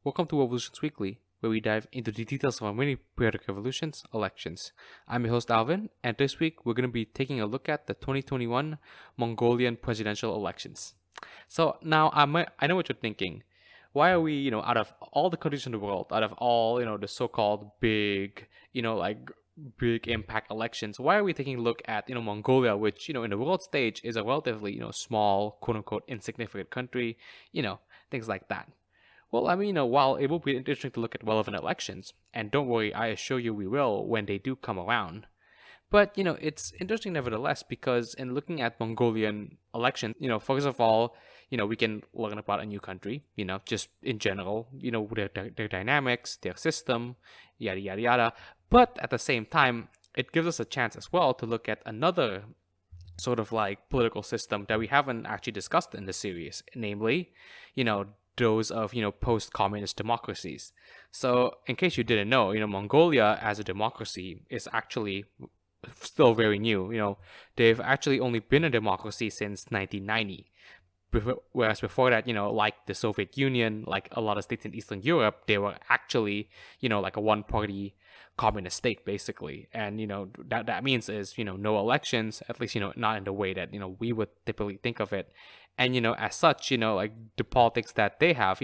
Welcome to Revolutions Weekly, where we dive into the details of our many periodic revolutions, elections. I'm your host Alvin, and this week we're going to be taking a look at the 2021 Mongolian presidential elections. So now I know what you're thinking. Why are we, out of all the countries in the world, out of all, the so-called big, big impact elections, why are we taking a look at, Mongolia, which, in the world stage is a relatively, small, quote unquote, insignificant country, things like that. Well, while it will be interesting to look at relevant elections, and don't worry, I assure you we will when they do come around. But, it's interesting nevertheless because in looking at Mongolian elections, first of all, we can learn about a new country, just in general, their dynamics, their system, yada, yada, yada. But at the same time, it gives us a chance as well to look at another sort of like political system that we haven't actually discussed in the series, namely, those of, post-communist democracies. So in case you didn't know, Mongolia as a democracy is actually still very new. They've actually only been a democracy since 1990. Whereas before that, like the Soviet Union, like a lot of states in Eastern Europe, they were actually, like a one-party communist state, basically. And, that means is, no elections, at least, not in the way that, we would typically think of it. And, as such, like the politics that they have,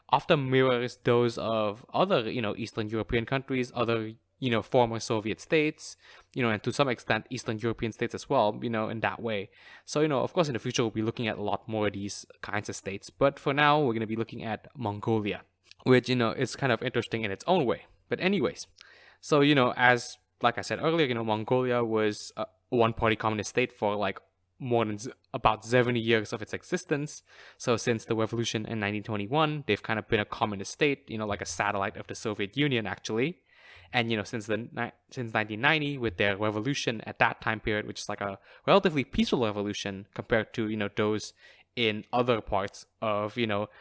often mirrors those of other, Eastern European countries, other former Soviet states, and to some extent Eastern European states as well, in that way. So, of course, in the future, we'll be looking at a lot more of these kinds of states. But for now, we're going to be looking at Mongolia, which, is kind of interesting in its own way. But anyways, so, as like I said earlier, Mongolia was a one-party communist state for like more than about 70 years of its existence. So since the revolution in 1921, they've kind of been a communist state, like a satellite of the Soviet Union, actually. And, since 1990, with their revolution at that time period, which is like a relatively peaceful revolution compared to, those in other parts of,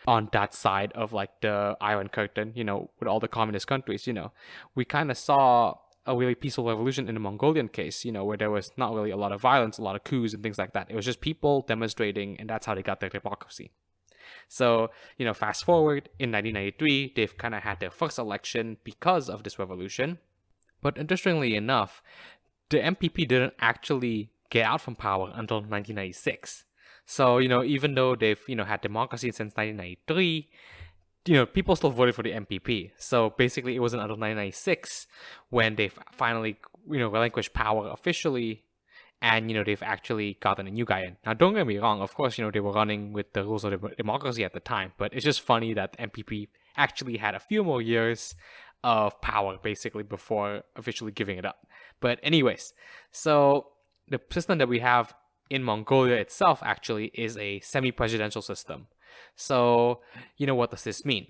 on that side of like the Iron Curtain, with all the communist countries, we kind of saw a really peaceful revolution in the Mongolian case, where there was not really a lot of violence, a lot of coups and things like that. It was just people demonstrating, and that's how they got their democracy. So, fast forward in 1993, they've kind of had their first election because of this revolution. But interestingly enough, the MPP didn't actually get out from power until 1996. So, even though they've, had democracy since 1993, people still voted for the MPP. So basically, it wasn't until 1996 when they finally, relinquished power officially. And, they've actually gotten a new guy in. Now, don't get me wrong. Of course, they were running with the rules of democracy at the time. But it's just funny that MPP actually had a few more years of power, basically, before officially giving it up. But anyways, so the system that we have in Mongolia itself, actually, is a semi-presidential system. So, what does this mean?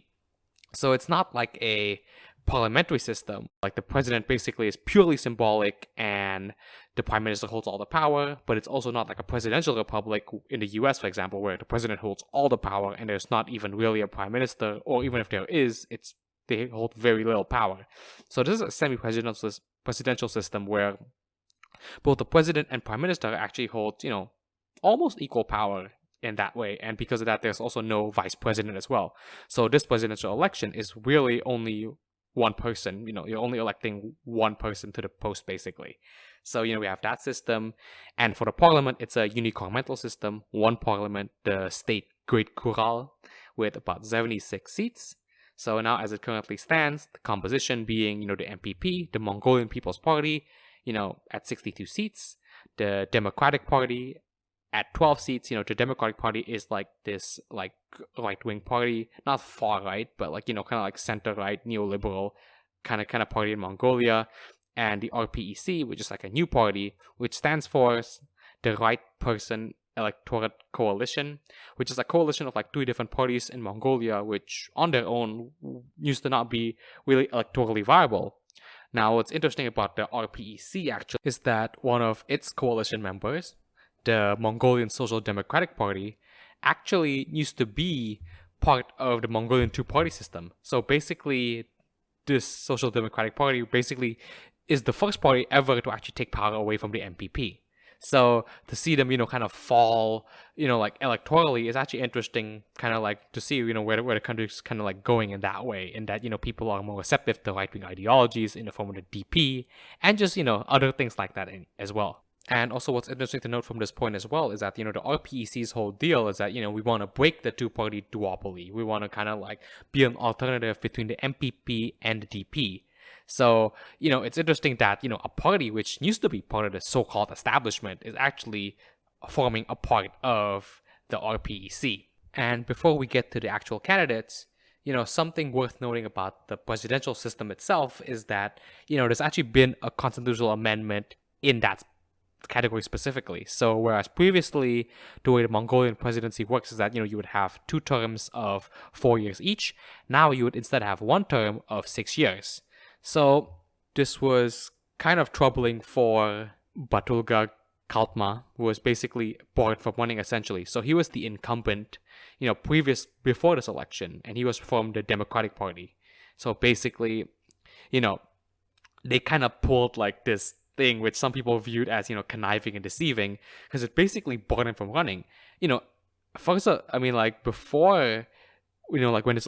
So it's not like a parliamentary system. Like the president basically is purely symbolic and the prime minister holds all the power, but it's also not like a presidential republic in the US, for example, where the president holds all the power and there's not even really a prime minister, or even if there is, they hold very little power. So this is a semi-presidential system where both the president and prime minister actually hold, almost equal power in that way, and because of that, there's also no vice president as well. So this presidential election is really only one person. You're only electing one person to the post, basically. So we have that system, and for the parliament, it's a unicameral system. One parliament, the state Great Khural, with about 76 seats. So now, as it currently stands, the composition being the MPP, the Mongolian People's Party, at 62 seats, the Democratic Party at 12 seats. The Democratic Party is like this like right-wing party, not far right, but like, kind of like center-right, neoliberal kind of party in Mongolia. And the RPEC, which is like a new party, which stands for the Right Person Electorate Coalition, which is a coalition of like 3 different parties in Mongolia, which on their own used to not be really electorally viable. Now, what's interesting about the RPEC actually is that one of its coalition members, the Mongolian Social Democratic Party, actually used to be part of the Mongolian two-party system. So basically, this Social Democratic Party basically is the first party ever to actually take power away from the MPP. So to see them, kind of fall, like electorally is actually interesting, kind of like to see, where the country's kind of like going in that way, in that, people are more receptive to right-wing ideologies in the form of the DP and just, other things like that as well. And also what's interesting to note from this point as well is that, the RPEC's whole deal is that, we want to break the two-party duopoly. We want to kind of like be an alternative between the MPP and the DP. So, it's interesting that, a party which used to be part of the so-called establishment is actually forming a part of the RPEC. And before we get to the actual candidates, something worth noting about the presidential system itself is that, there's actually been a constitutional amendment in that category specifically. So whereas previously the way the Mongolian presidency works is that you would have 2 terms of 4 years each, now you would instead have 1 term of 6 years. So this was kind of troubling for Batulga Kaltma, who was basically barred from running essentially. So he was the incumbent, before this election, and he was from the Democratic Party. So basically, they kind of pulled like this thing which some people viewed as, conniving and deceiving, because it basically barred him from running. First, like before, like when this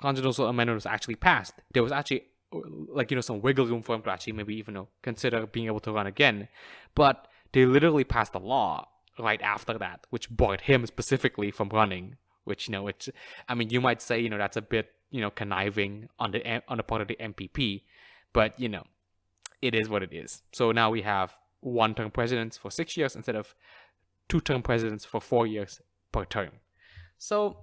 constitutional amendment was actually passed, there was actually like, some wiggle room for him to actually maybe even consider being able to run again. But they literally passed a law right after that, which barred him specifically from running, which, you might say, that's a bit, conniving on the part of the MPP, but, it is what it is. So now we have 1-term presidents for 6 years instead of 2-term presidents for 4 years per term. So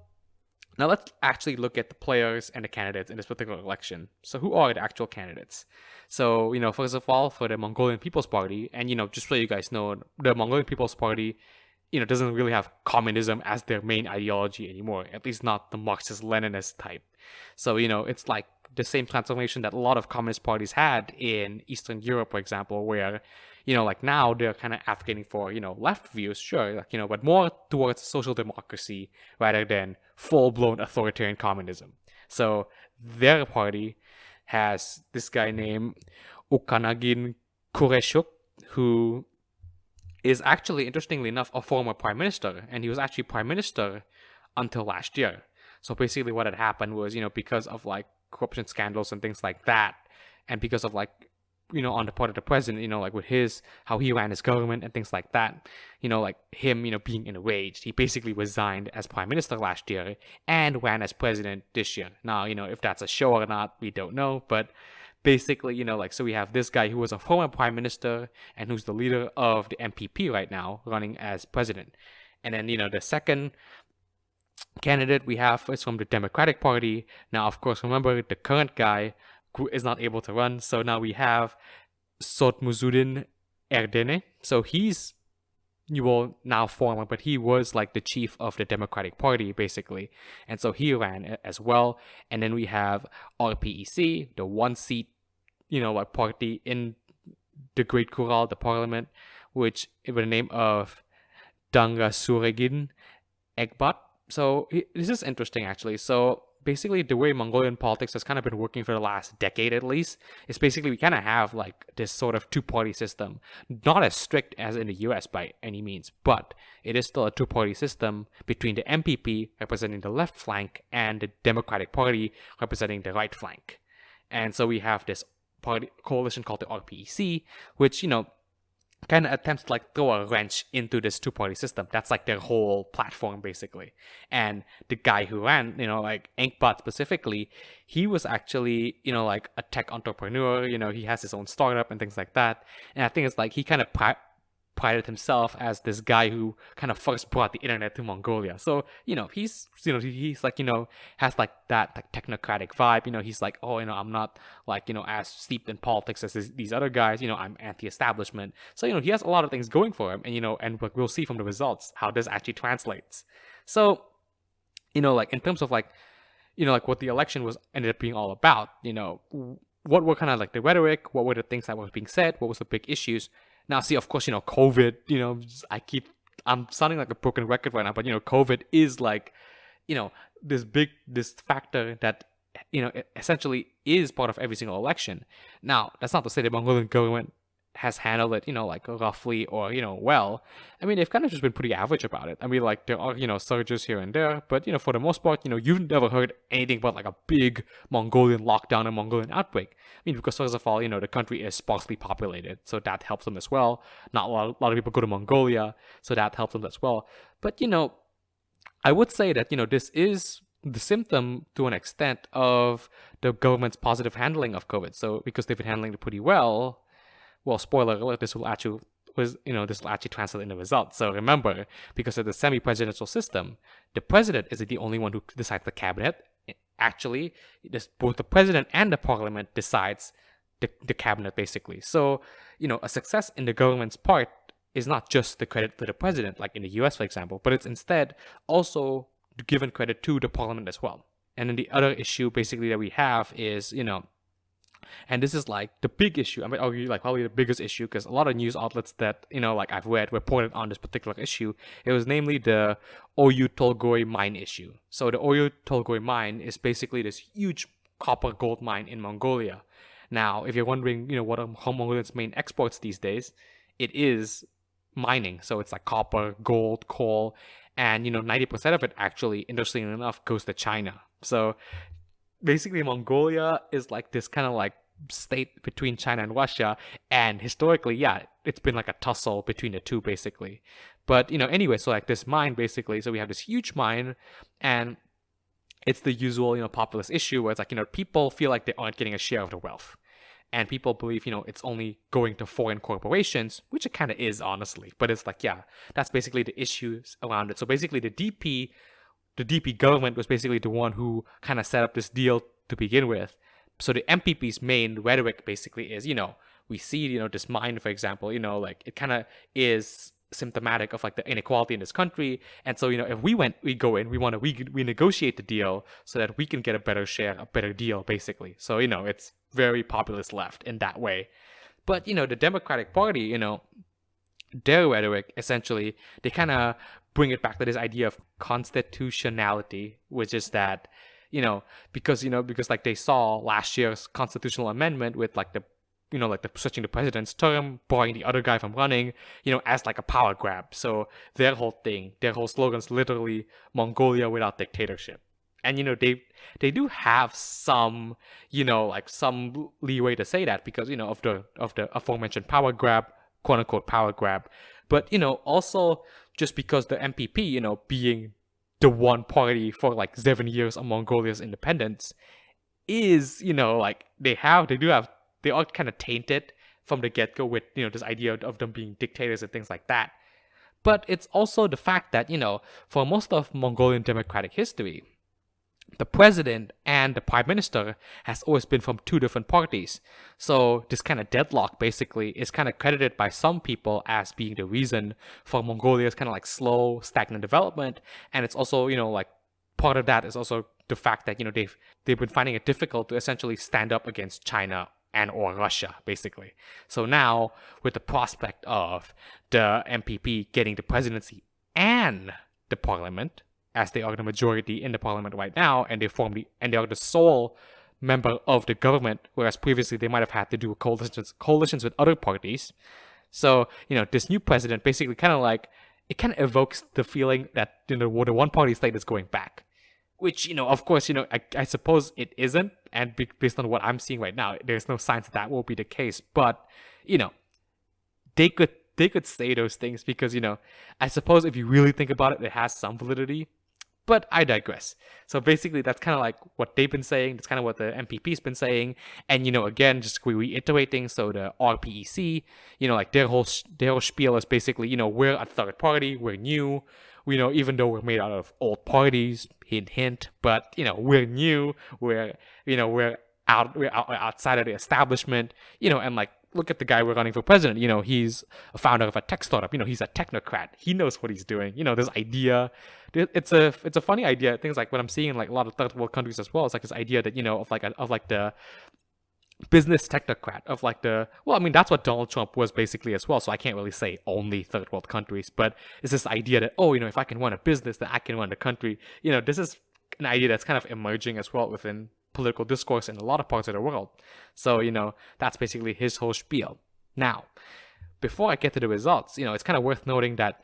now let's actually look at the players and the candidates in this particular election. So who are the actual candidates? So, first of all, for the Mongolian People's Party, and, just so you guys know, the Mongolian People's Party, doesn't really have communism as their main ideology anymore, at least not the Marxist-Leninist type. So, it's like the same transformation that a lot of communist parties had in Eastern Europe, for example, where, like now they're kind of advocating for, left views, sure, like, but more towards social democracy rather than full-blown authoritarian communism. So their party has this guy named Ukanagin Kureshuk, who is actually, interestingly enough, a former prime minister, and he was actually prime minister until last year. So basically what had happened was, because of like corruption scandals and things like that, and because of like, on the part of the president, like with how he ran his government and things like that, like him, being enraged, he basically resigned as prime minister last year and ran as president this year. Now, if that's a show or not, we don't know, but basically, like, so we have this guy who was a former prime minister and who's the leader of the MPP right now running as president. And then, the second candidate we have is from the Democratic Party. Now, of course, remember the current guy who is not able to run. So now we have Sotmuzudin Erdene. So he's, now former, but he was like the chief of the Democratic Party, basically. And so he ran as well. And then we have RPEC, the 1-seat, like party in the Great Khural, the parliament, which with the name of Danga Suregin Egbat. So this is interesting, actually. So basically, the way Mongolian politics has kind of been working for the last decade at least is basically we kind of have like this sort of 2-party system. Not as strict as in the US by any means, but it is still a 2-party system between the MPP representing the left flank and the Democratic Party representing the right flank. And so we have this party coalition called the RPEC, which, kind of attempts to like throw a wrench into this 2-party system. That's like their whole platform, basically. And the guy who ran, like Enkbat specifically, he was actually, like a tech entrepreneur. He has his own startup and things like that. And I think it's like he kind of prided himself as this guy who kind of first brought the internet to Mongolia. So, he's like, has like that like technocratic vibe. He's like, oh, I'm not like, as steeped in politics as these other guys. I'm anti-establishment. So, he has a lot of things going for him. And, and we'll see from the results how this actually translates. So, like in terms of like, like what the election was ended up being all about, what were kind of like the rhetoric, what were the things that were being said, what was the big issues. Now, see, of course, COVID, I'm sounding like a broken record right now, but, COVID is like, this factor that, essentially is part of every single election. Now, that's not to say the Mongolian government has handled it, like roughly or, well. I mean, they've kind of just been pretty average about it. I mean, like there are, surges here and there, but, for the most part, you've never heard anything about like a big Mongolian lockdown and Mongolian outbreak. I mean, because first of all, the country is sparsely populated, so that helps them as well. Not a lot of people go to Mongolia, so that helps them as well. But, I would say that, this is the symptom to an extent of the government's positive handling of COVID. So because they've been handling it pretty well, spoiler alert, this will actually translate in the results. So remember, because of the semi-presidential system, the president is the only one who decides the cabinet. Actually, both the president and the parliament decides the cabinet, basically. So, a success in the government's part is not just the credit to the president, like in the US, for example, but it's instead also given credit to the parliament as well. And then the other issue, basically, that we have is, and this is like the big issue. I mean, argue like probably the biggest issue, because a lot of news outlets that, like I've read reported on this particular issue. It was namely the Oyu Tolgoi mine issue. So the Oyu Tolgoi mine is basically this huge copper gold mine in Mongolia. Now, if you're wondering, what are Mongolia's main exports these days, it is mining. So it's like copper, gold, coal, and 90% of it actually, interestingly enough, goes to China. So basically Mongolia is like this kind of like state between China and Russia, and historically, yeah, it's been like a tussle between the two, basically. But anyway, so like this mine, basically, so we have this huge mine, and it's the usual populist issue where it's like people feel like they aren't getting a share of the wealth, and people believe it's only going to foreign corporations, which it kind of is, honestly. But it's like, yeah, that's basically the issues around it. So basically the DP government was basically the one who kind of set up this deal to begin with. So the MPP's main rhetoric basically is, we see, this mine, for example, like it kind of is symptomatic of like the inequality in this country. And so, if we go in, we want to renegotiate the deal so that we can get a better share, a better deal, basically. So, it's very populist left in that way. But, the Democratic Party, their rhetoric, essentially, they kind of bring it back to this idea of constitutionality, which is that, because like they saw last year's constitutional amendment with like the switching the president's term, barring the other guy from running, as like a power grab. So their whole slogan's literally Mongolia without dictatorship. And they do have some some leeway to say that because of the aforementioned power grab, quote unquote power grab. But also just because the MPP, being the one party for like 7 years of Mongolia's independence, is they are kind of tainted from the get-go with this idea of them being dictators and things like that. But it's also the fact that for most of Mongolian democratic history, the president and the prime minister has always been from two different parties. So this kind of deadlock basically is kind of credited by some people as being the reason for Mongolia's kind of like slow, stagnant development. And it's also, like part of that is also the fact that, they've been finding it difficult to essentially stand up against China and or Russia, basically. So now, with the prospect of the MPP getting the presidency and the parliament, as they are the majority in the parliament right now, and they are the sole member of the government, whereas previously they might have had to do coalitions with other parties. So, this new president basically kind of evokes the feeling that the one party state is going back. Which, of course, I suppose it isn't, and based on what I'm seeing right now, there's no signs that will be the case. But, they could say those things because, I suppose if you really think about it, it has some validity. But I digress. So basically, that's kind of like what they've been saying. That's kind of what the MPP's been saying. And, again, just reiterating, so the RPEC, like their whole spiel is basically, we're a third party, we're new. Even though we're made out of old parties, hint, hint, but, we're new, we're outside of the establishment, and like, look at the guy we're running for president. He's a founder of a tech startup. He's a technocrat. He knows what he's doing. This idea, it's a funny idea. Things like what I'm seeing in like a lot of third world countries as well. It's like this idea that of like the business technocrat of like that's what Donald Trump was basically as well. So I can't really say only third world countries, but it's this idea that if I can run a business, then I can run the country. This is an idea that's kind of emerging as well within political discourse in a lot of parts of the world. So, that's basically his whole spiel. Now, before I get to the results, it's kind of worth noting that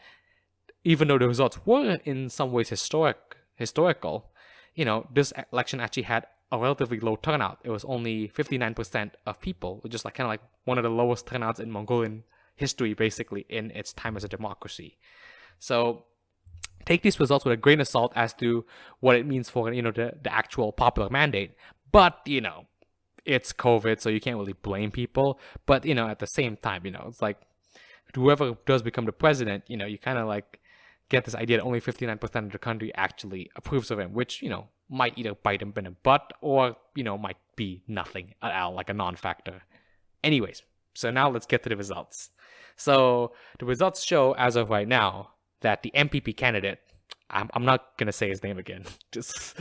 even though the results were in some ways historical, this election actually had a relatively low turnout. It was only 59% of people, which is like kind of like one of the lowest turnouts in Mongolian history, basically, in its time as a democracy. So take these results with a grain of salt as to what it means for the actual popular mandate. But it's COVID, so you can't really blame people. But at the same time, it's like whoever does become the president, you kind of like get this idea that only 59% of the country actually approves of him, which might either bite him in the butt or might be nothing at all, like a non-factor. Anyways, so now let's get to the results. So the results show, as of right now, that the MPP candidate, I'm not gonna say his name again, just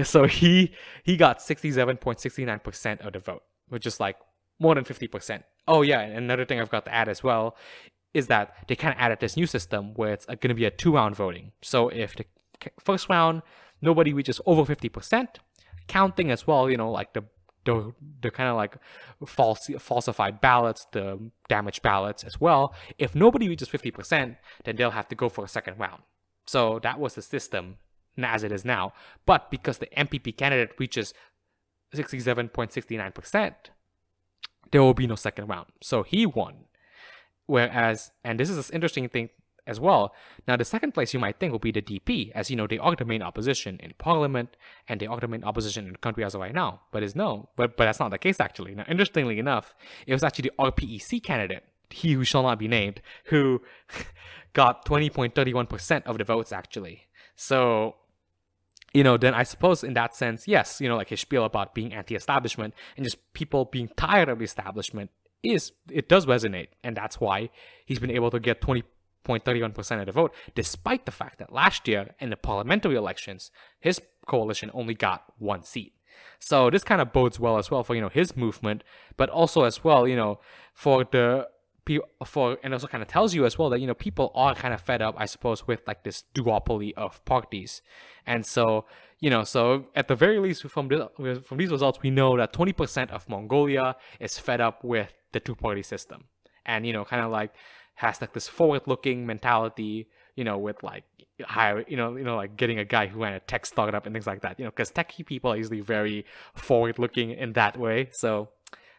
so he got 67.69% of the vote, which is like more than 50%. Oh yeah, and another thing I've got to add as well is that they kind of added this new system where it's going to be a 2-round voting. So if the first round nobody reaches over 50%, counting as well, like the kind of like falsified ballots, the damaged ballots as well. If nobody reaches 50%, then they'll have to go for a second round. So that was the system as it is now. But because the MPP candidate reaches 67.69%, there will be no second round. So he won. Whereas, and this is an interesting thing as well, now the second place you might think will be the DP, as they are the main opposition in parliament, and they are the main opposition in the country as of right now. But that's not the case actually. Now, interestingly enough, it was actually the RPEC candidate, he who shall not be named, who got 20.31% of the votes actually. So, then I suppose in that sense, yes, like his spiel about being anti-establishment and just people being tired of the establishment it does resonate, and that's why he's been able to get 20.31% of the vote, despite the fact that last year in the parliamentary elections, his coalition only got 1 seat. So this kind of bodes well as well for his movement, but also as well and also kind of tells you as well that people are kind of fed up, I suppose, with like this duopoly of parties. And so so at the very least from these results, we know that 20% of Mongolia is fed up with the 2-party system, and kind of like has like this forward-looking mentality, with like hire, like getting a guy who ran a tech startup and things like that, because techie people are usually very forward-looking in that way. So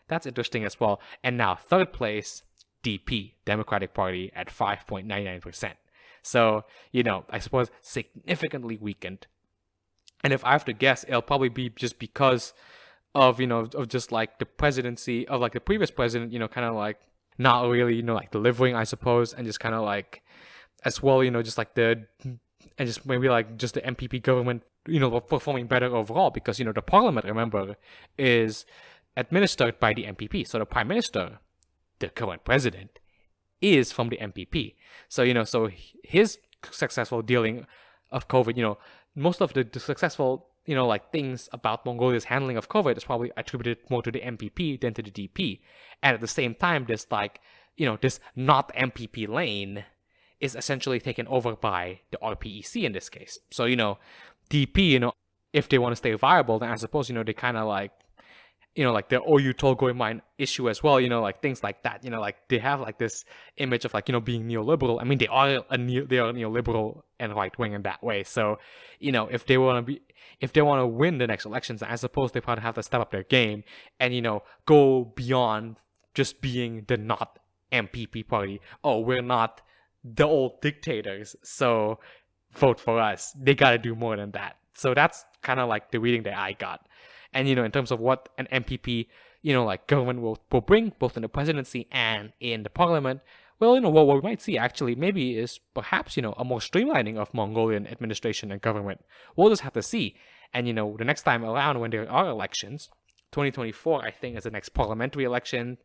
that's interesting as well. And now third place, DP, Democratic Party, at 5.99%. So, I suppose significantly weakened. And if I have to guess, it'll probably be just because of, of just like the presidency of like the previous president, kind of like not really, like delivering, I suppose, and just kind of like as well, just like and just maybe like just the MPP government, performing better overall because, the parliament, remember, is administered by the MPP. So the prime minister, the current president, is from the MPP. So, so his successful dealing of COVID, most of the successful, like things about Mongolia's handling of COVID is probably attributed more to the MPP than to the DP. And at the same time, this like, this not MPP lane is essentially taken over by the RPEC in this case. So, DP, if they want to stay viable, then I suppose, they kind of like, like the OU Tolgoi mine issue as well, like things like that, like they have like this image of like, being neoliberal. I mean, they are neoliberal and right wing in that way. So, if they want to win the next elections, I suppose they probably have to step up their game and, go beyond just being the not MPP party. Oh, we're not the old dictators, so vote for us. They got to do more than that. So that's kind of like the reading that I got. And, in terms of what an MPP, like government will bring, both in the presidency and in the parliament, well, what we might see actually maybe is perhaps, a more streamlining of Mongolian administration and government. We'll just have to see. And, the next time around when there are elections, 2024, I think, is the next parliamentary election,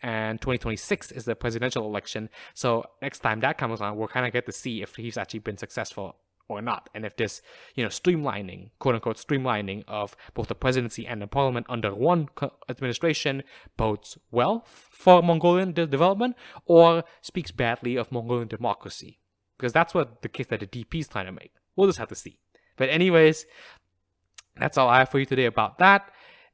and 2026 is the presidential election. So next time that comes around, we'll kind of get to see if he's actually been successful or not, and if this, streamlining, quote-unquote streamlining of both the presidency and the parliament under one administration bodes well for Mongolian development, or speaks badly of Mongolian democracy, because that's what the case that the DP is trying to make. We'll just have to see. But anyways, that's all I have for you today about that.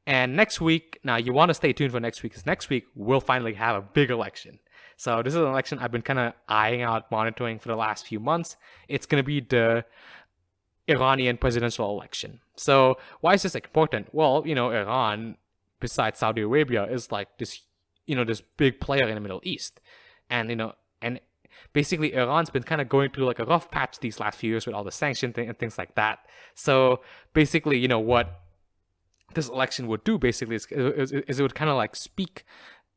And next week, now you want to stay tuned for next week, because next week we'll finally have a big election. So this is an election I've been kind of eyeing out, monitoring for the last few months. It's going to be the Iranian presidential election. So why is this important? Well, Iran, besides Saudi Arabia, is like this, this big player in the Middle East. And basically Iran's been kind of going through like a rough patch these last few years with all the sanction and things like that. So basically, what this election would do basically is it would kind of like speak,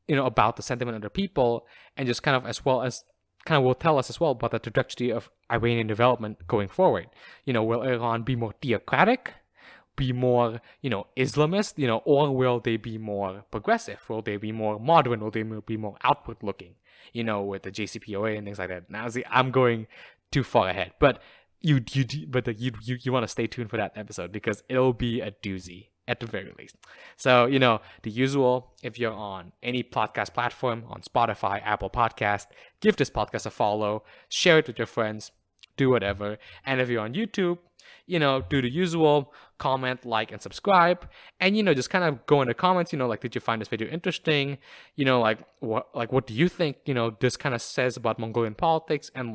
about the sentiment of the people, and just kind of as well as kind of will tell us as well about the trajectory of Iranian development going forward. Will Iran be more theocratic, be more, Islamist, or will they be more progressive? Will they be more modern? Will they be more outward looking, with the JCPOA and things like that? Now, see, I'm going too far ahead, but you want to stay tuned for that episode, because it'll be a doozy at the very least. So, the usual, if you're on any podcast platform, on Spotify, Apple Podcast, give this podcast a follow, share it with your friends, do whatever. And if you're on YouTube, do the usual, comment, like, and subscribe. And, just kind of go in the comments, like, did you find this video interesting? What do you think, this kind of says about Mongolian politics? And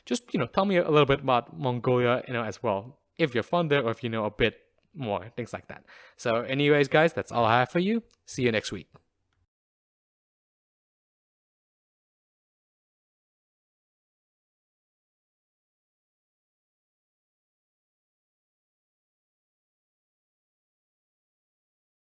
just, tell me a little bit about Mongolia, as well, if you're from there, or if you know a bit more, things like that. So anyways, guys, that's all I have for you. See you next week.